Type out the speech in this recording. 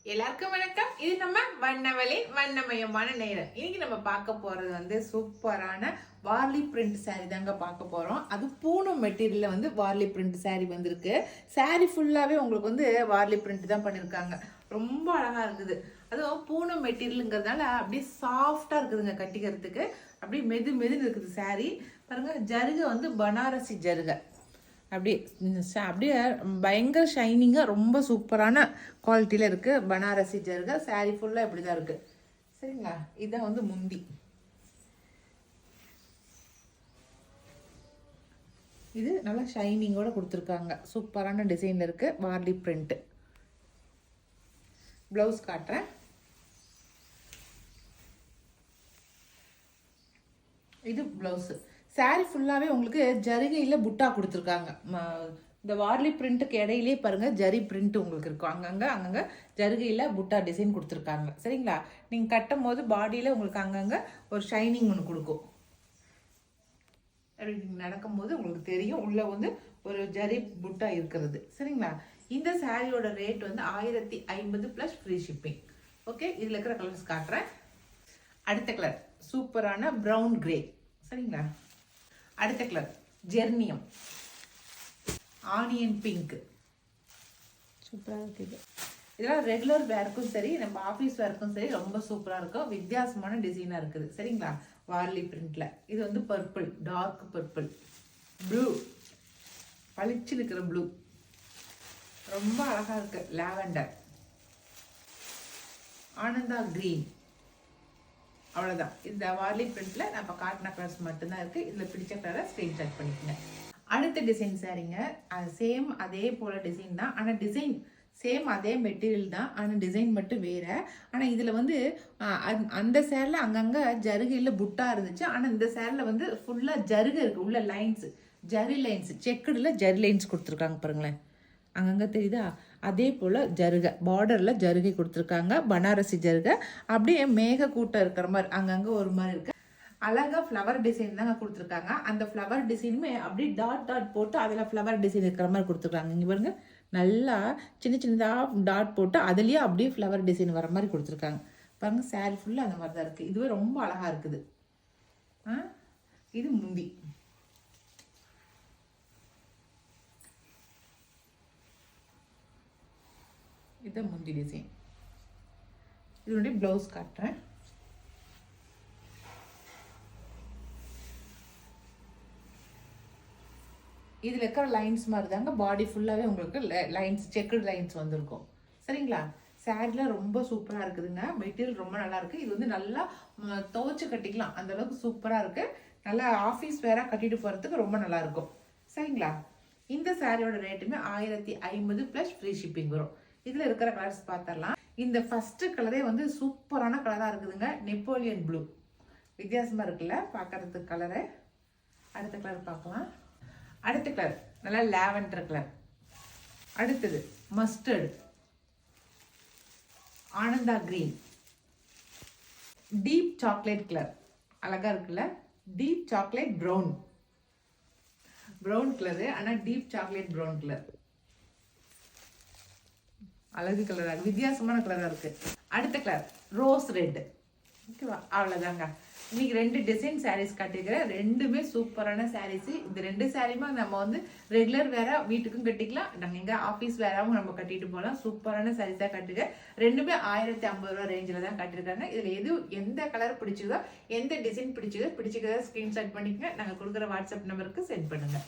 எல்லாருக்கும் வணக்கம். இது நம்ம வண்ணவழி வண்ணமயமான நேரம். இன்னைக்கு நம்ம பார்க்க போறது வந்து சூப்பரான வார்லி பிரிண்ட் சாரி தாங்க பார்க்க போறோம். அது பூனம் மெட்டீரியல்ல வந்து வார்லி பிரிண்ட் சாரி வந்திருக்கு. சாரி ஃபுல்லாவே உங்களுக்கு வந்து வார்லி பிரிண்ட் தான் பண்ணிருக்காங்க. ரொம்ப அழகா இருக்குது. அதுவும் பூனம் மெட்டீரியலுங்கிறதுனால அப்படியே சாஃப்டா இருக்குதுங்க கட்டிக்கிறதுக்கு. அப்படியே மெதுன்னு இருக்குது சாரி. பாருங்க, ஜருகை வந்து பனாரசி ஜருகை. அப்படியே பயங்கர ஷைனிங்காக ரொம்ப சூப்பரான குவாலிட்டியில் இருக்குது. பனாரசி ஜருகை சாரீ ஃபுல்லாக இப்படி தான் இருக்குது. சரிங்களா, இதுதான் வந்து முந்தி. இது நல்லா ஷைனிங்கோட கொடுத்துருக்காங்க. சூப்பரான டிசைனில் இருக்குது. வார்லி பிரிண்ட்டு. ப்ளவுஸ் காட்டுறேன். இது ப்ளவுஸு. சாரி ஃபுல்லாகவே உங்களுக்கு ஜரிகையில் புட்டா கொடுத்துருக்காங்க. இந்த வார்லி பிரிண்ட்டுக்கு இடையிலே பாருங்கள் ஜரி பிரிண்ட் உங்களுக்கு இருக்கும். அங்கங்கே ஜருகையில் புட்டா டிசைன் கொடுத்துருக்காங்க. சரிங்களா, நீங்கள் கட்டும் போது பாடியில் உங்களுக்கு அங்கங்கே ஒரு ஷைனிங் ஒன்று கொடுக்கும். அப்படி நீங்கள் நடக்கும்போது உங்களுக்கு தெரியும் உள்ளே வந்து ஒரு ஜரி புட்டா இருக்கிறது. சரிங்களா, இந்த சாரியோட ரேட் வந்து 1050 + ஃப்ரீ ஷிப்பிங். ஓகே, இதில் இருக்கிற கலர்ஸ் காட்டுறேன். அடுத்த கலர் சூப்பரான ப்ரௌன் கிரே. சரிங்களா, அடுத்த கலர் ஜெர்னியம் ஆனியன் பிங்க். சூப்பராக இருக்குது. இதெல்லாம் ரெகுலர் வேர்க்கும் சரி, நம்ம ஆஃபீஸ் வேர்க்கும் சரி ரொம்ப சூப்பராக இருக்கும். வித்தியாசமான டிசைனாக இருக்குது. சரிங்களா, வார்லி பிரிண்ட்ல. இது வந்து பர்பிள், டார்க் பர்பிள், ப்ளூ, பளிச்சு இருக்கிற ப்ளூ, ரொம்ப அழகா இருக்கு. Lavender, Ananda green. அவ்வளோதான். இந்த வார்லி பிரிண்ட்ல நம்ம காட்டின கலர்ஸ் மட்டும்தான் இருக்கு. இதில் பிடிச்ச கலரை ஸ்க்ரீன்ஷாட் பண்ணிக்கோங்க. அடுத்த டிசைன் சாரிங்க. அது சேம் அதே போல டிசைன் தான். ஆனால் டிசைன் சேம் அதே மெட்டீரியல் தான். ஆனால் டிசைன் மட்டும் வேற. ஆனால் இதில் வந்து அந்த சேரில் அங்கங்கே ஜருகையில் புட்டா இருந்துச்சு. ஆனால் இந்த சேரில் வந்து ஃபுல்லாக ஜருகை இருக்குது. உள்ள லைன்ஸ், ஜரி லைன்ஸ், செக்குடில் ஜரி லைன்ஸ் கொடுத்துருக்காங்க பாருங்களேன். அங்கங்கே தெரியுதா? அதே போல் ஜருகை பார்டரில் ஜருகை கொடுத்துருக்காங்க. பனாரசி ஜருகை. அப்படியே மேக கூட்டம் இருக்கிற மாதிரி அங்கங்கே ஒரு மாதிரி இருக்கு. அழகாக ஃப்ளவர் டிசைன் தாங்க கொடுத்துருக்காங்க. அந்த ஃப்ளவர் டிசைனுமே அப்படியே டாட் போட்டு அதில் ஃப்ளவர் டிசைன் இருக்கிற மாதிரி கொடுத்துருக்காங்க. இங்கே பாருங்க, நல்லா சின்னதாக டாட் போட்டு அதுலேயே அப்படியே ஃப்ளவர் டிசைன் வர மாதிரி கொடுத்துருக்காங்க. பாருங்க, சாரி ஃபுல்லாக அந்த மாதிரி தான் இருக்குது. இதுவே ரொம்ப அழகாக இருக்குது. இது முந்தி. இது முந்தி டிசைன். இதனுடைய ப்ளவுஸ் காட்டுறேன். இதில் இருக்கிற லைன்ஸ் மாதிரி தாங்க பாடி ஃபுல்லாகவே உங்களுக்கு லைன்ஸ், செக்குடு லைன்ஸ் வந்திருக்கும். சரிங்களா, சாரிலாம் ரொம்ப சூப்பராக இருக்குதுங்க. மெட்டீரியல் ரொம்ப நல்லா இருக்குது. இது வந்து நல்லா துவைச்சு கட்டிக்கலாம், அந்த அளவுக்கு சூப்பராக இருக்குது. நல்லா ஆஃபீஸ் வேற கட்டிட்டு போகிறதுக்கு ரொம்ப நல்லா இருக்கும். சரிங்களா, இந்த சாரியோட ரேட்டுமே 1050 + ஃப்ரீ ஷிப்பிங் வரும். இதில் இருக்கிற கலர்ஸ் பார்த்துடலாம். இந்த ஃபர்ஸ்ட் கலரே வந்து சூப்பரான கலராக இருக்குதுங்க. Napoleon blue. வித்தியாசமாக இருக்குல்ல பார்க்கறதுக்கு கலரு. அடுத்த கலர் பார்க்கலாம். அடுத்த கலர் நல்லா லாவெண்டர் கலர். அடுத்தது mustard, Ananda green, deep chocolate colour. அழகா இருக்குல்ல, deep chocolate brown. Brown colour, ஆனால் டீப் சாக்லேட் ப்ரௌன் கலர். அழகு கலரா, வித்தியாசமான கலரா இருக்கு. அடுத்த கலர் ரோஸ் ரெட். ஓகேவா, அவ்வளோதாங்க. இன்னைக்கு 2 டிசைன் சாரீஸ் காட்டிக்கிறேன். ரெண்டுமே சூப்பரான சாரீஸ். இந்த 2 சாரியுமே நம்ம வந்து ரெகுலர் வேற வீட்டுக்கும் கட்டிக்கலாம், நாங்கள் எங்கே ஆஃபீஸ் வேறாவும் நம்ம கட்டிட்டு போகலாம். சூப்பரான சாரீஸாக கட்டுங்க. ரெண்டுமே 1050 ரூபா ரேஞ்சில் தான் கட்டியிருக்காங்க. இதில் எந்த கலர் பிடிச்சதோ, எந்த டிசைன் பிடிச்சதோ பிடிச்சிக்கிறத ஸ்க்ரீன்ஷாட் பண்ணிக்கங்க. நாங்கள் கொடுக்குற வாட்ஸ்அப் நம்பருக்கு சென்ட் பண்ணுங்கள்.